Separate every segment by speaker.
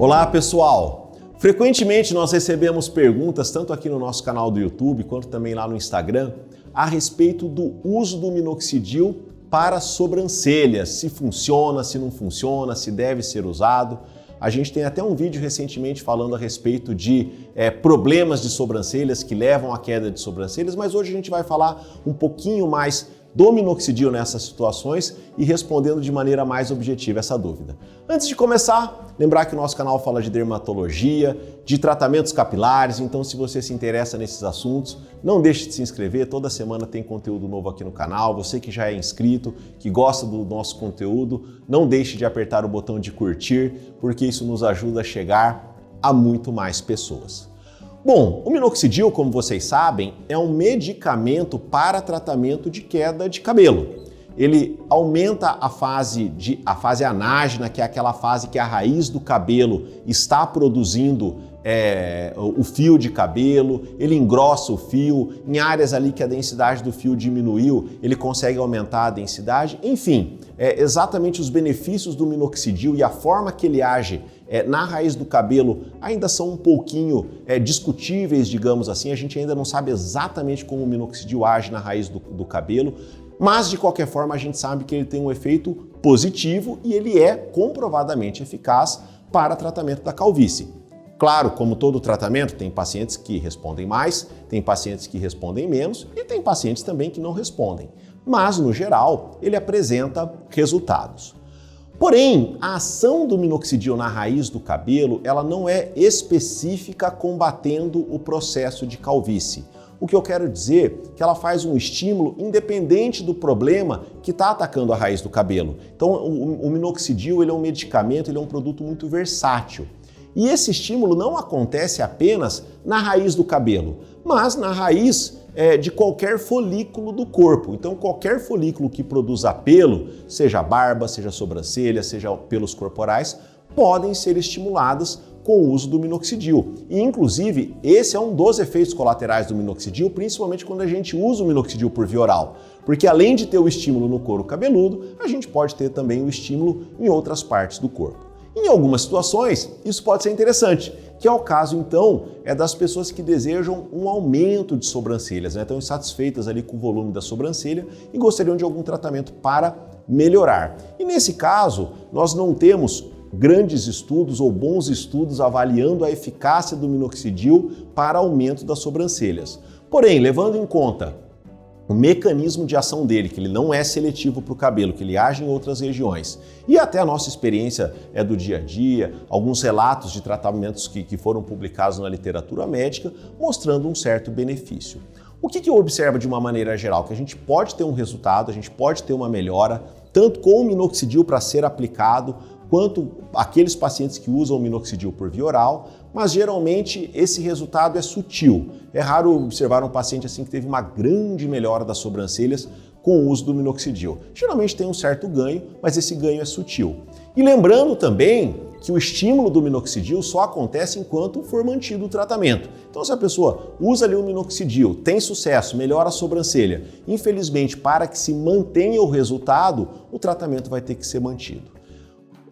Speaker 1: Olá pessoal! Frequentemente nós recebemos perguntas, tanto aqui no nosso canal do YouTube, quanto também lá no Instagram, a respeito do uso do minoxidil para sobrancelhas, se funciona, se não funciona, se deve ser usado. A gente tem até um vídeo recentemente falando a respeito de problemas de sobrancelhas que levam à queda de sobrancelhas, mas hoje a gente vai falar um pouquinho mais do minoxidil nessas situações e respondendo de maneira mais objetiva essa dúvida. Antes de começar, lembrar que o nosso canal fala de dermatologia, de tratamentos capilares, então se você se interessa nesses assuntos, não deixe de se inscrever, toda semana tem conteúdo novo aqui no canal. Você que já é inscrito, que gosta do nosso conteúdo, não deixe de apertar o botão de curtir, porque isso nos ajuda a chegar a muito mais pessoas. Bom, o minoxidil, como vocês sabem, é um medicamento para tratamento de queda de cabelo. Ele aumenta a fase anágena, que é aquela fase que a raiz do cabelo está produzindo o fio de cabelo, ele engrossa o fio, em áreas ali que a densidade do fio diminuiu, ele consegue aumentar a densidade, enfim, exatamente os benefícios do minoxidil e a forma que ele age na raiz do cabelo ainda são um pouquinho discutíveis, digamos assim, a gente ainda não sabe exatamente como o minoxidil age na raiz do cabelo, mas de qualquer forma a gente sabe que ele tem um efeito positivo e ele é comprovadamente eficaz para tratamento da calvície. Claro, como todo tratamento, tem pacientes que respondem mais, tem pacientes que respondem menos e tem pacientes também que não respondem. Mas, no geral, ele apresenta resultados. Porém, a ação do minoxidil na raiz do cabelo, ela não é específica combatendo o processo de calvície. O que eu quero dizer é que ela faz um estímulo independente do problema que está atacando a raiz do cabelo. Então, o minoxidil ele é um medicamento, ele é um produto muito versátil. E esse estímulo não acontece apenas na raiz do cabelo, mas na raiz de qualquer folículo do corpo. Então, qualquer folículo que produza pelo, seja barba, seja sobrancelha, seja pelos corporais, podem ser estimuladas com o uso do minoxidil. E, inclusive, esse é um dos efeitos colaterais do minoxidil, principalmente quando a gente usa o minoxidil por via oral. Porque além de ter o estímulo no couro cabeludo, a gente pode ter também o estímulo em outras partes do corpo. Em algumas situações, isso pode ser interessante, que é o caso, então, das pessoas que desejam um aumento de sobrancelhas, estão insatisfeitas ali com o volume da sobrancelha e gostariam de algum tratamento para melhorar. E nesse caso, nós não temos grandes estudos ou bons estudos avaliando a eficácia do minoxidil para aumento das sobrancelhas. Porém, levando em conta o mecanismo de ação dele, que ele não é seletivo para o cabelo, que ele age em outras regiões. E até a nossa experiência do dia a dia, alguns relatos de tratamentos que foram publicados na literatura médica, mostrando um certo benefício. O que eu observo de uma maneira geral? Que a gente pode ter um resultado, a gente pode ter uma melhora, tanto com o minoxidil para ser aplicado, quanto aqueles pacientes que usam o minoxidil por via oral, mas geralmente esse resultado é sutil. É raro observar um paciente assim que teve uma grande melhora das sobrancelhas com o uso do minoxidil. Geralmente tem um certo ganho, mas esse ganho é sutil. E lembrando também que o estímulo do minoxidil só acontece enquanto for mantido o tratamento. Então, se a pessoa usa ali o minoxidil, tem sucesso, melhora a sobrancelha, infelizmente, para que se mantenha o resultado, o tratamento vai ter que ser mantido.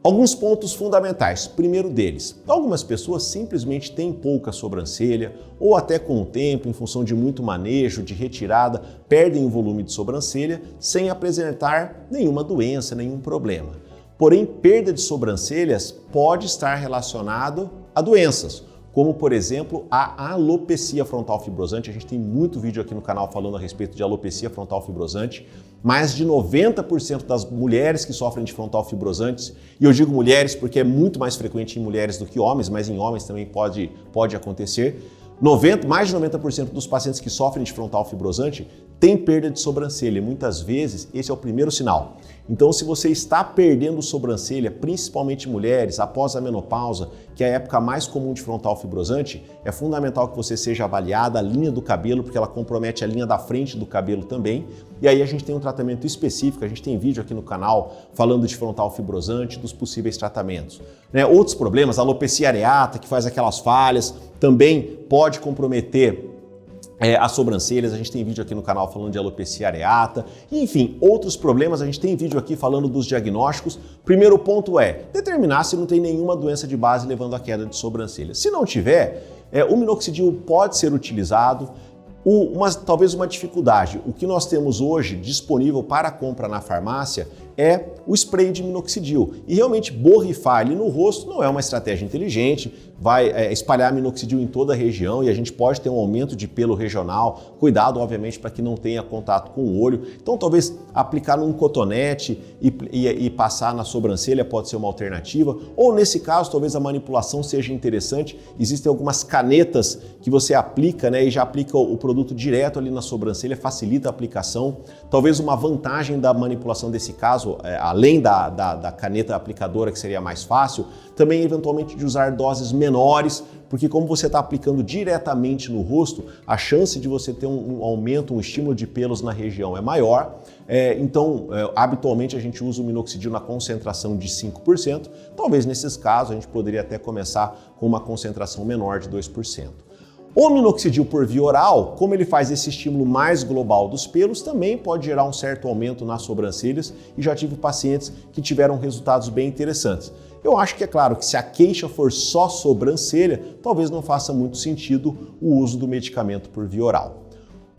Speaker 1: Alguns pontos fundamentais. Primeiro deles, algumas pessoas simplesmente têm pouca sobrancelha ou até com o tempo, em função de muito manejo, de retirada, perdem o volume de sobrancelha sem apresentar nenhuma doença, nenhum problema. Porém, perda de sobrancelhas pode estar relacionado a doenças, como por exemplo a alopecia frontal fibrosante. A gente tem muito vídeo aqui no canal falando a respeito de alopecia frontal fibrosante. Mais de 90% das mulheres que sofrem de frontal fibrosantes, e eu digo mulheres porque é muito mais frequente em mulheres do que homens, mas em homens também pode acontecer, mais de 90% dos pacientes que sofrem de frontal fibrosante têm perda de sobrancelha. Muitas vezes esse é o primeiro sinal. Então, se você está perdendo sobrancelha, principalmente mulheres, após a menopausa, que é a época mais comum de frontal fibrosante, é fundamental que você seja avaliada a linha do cabelo, porque ela compromete a linha da frente do cabelo também. E aí a gente tem um tratamento específico, a gente tem vídeo aqui no canal falando de frontal fibrosante, dos possíveis tratamentos. Outros problemas, a alopecia areata, que faz aquelas falhas, também pode comprometer as sobrancelhas, a gente tem vídeo aqui no canal falando de alopecia areata, enfim, outros problemas, a gente tem vídeo aqui falando dos diagnósticos. Primeiro ponto é determinar se não tem nenhuma doença de base levando à queda de sobrancelha. Se não tiver, o minoxidil pode ser utilizado. Talvez uma dificuldade, o que nós temos hoje disponível para compra na farmácia é o spray de minoxidil. E realmente borrifar ali no rosto não é uma estratégia inteligente, vai espalhar minoxidil em toda a região e a gente pode ter um aumento de pelo regional. Cuidado, obviamente, para que não tenha contato com o olho. Então, talvez aplicar num cotonete e passar na sobrancelha pode ser uma alternativa. Ou, nesse caso, talvez a manipulação seja interessante. Existem algumas canetas que você aplica, né, e já aplica o produto direto ali na sobrancelha, facilita a aplicação. Talvez uma vantagem da manipulação desse caso, além da caneta aplicadora, que seria mais fácil, também eventualmente de usar doses menores, porque como você está aplicando diretamente no rosto, a chance de você ter um aumento, um estímulo de pelos na região é maior. Então, habitualmente a gente usa o minoxidil na concentração de 5%. Talvez nesses casos a gente poderia até começar com uma concentração menor de 2%. O minoxidil por via oral, como ele faz esse estímulo mais global dos pelos, também pode gerar um certo aumento nas sobrancelhas e já tive pacientes que tiveram resultados bem interessantes. Eu acho que é claro que se a queixa for só sobrancelha, talvez não faça muito sentido o uso do medicamento por via oral.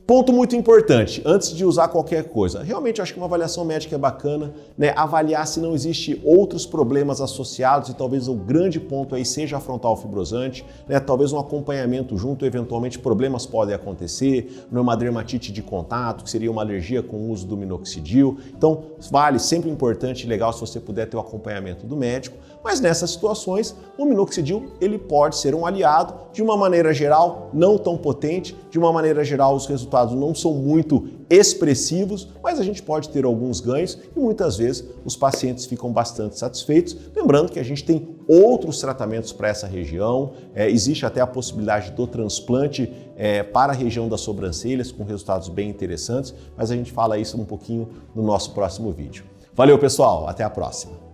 Speaker 1: Ponto muito importante, antes de usar qualquer coisa, realmente eu acho que uma avaliação médica é bacana, né? Avaliar se não existe outros problemas associados e talvez o grande ponto aí seja a frontal fibrosante, né? Talvez um acompanhamento junto, eventualmente problemas podem acontecer, numa dermatite de contato, que seria uma alergia com o uso do minoxidil. Então, vale, sempre importante e legal se você puder ter o acompanhamento do médico, mas nessas situações o minoxidil ele pode ser um aliado, de uma maneira geral, não tão potente, de uma maneira geral os resultados não são muito expressivos, mas a gente pode ter alguns ganhos e muitas vezes os pacientes ficam bastante satisfeitos. Lembrando que a gente tem outros tratamentos para essa região, existe até a possibilidade do transplante para a região das sobrancelhas com resultados bem interessantes, mas a gente fala isso um pouquinho no nosso próximo vídeo. Valeu, pessoal, até a próxima!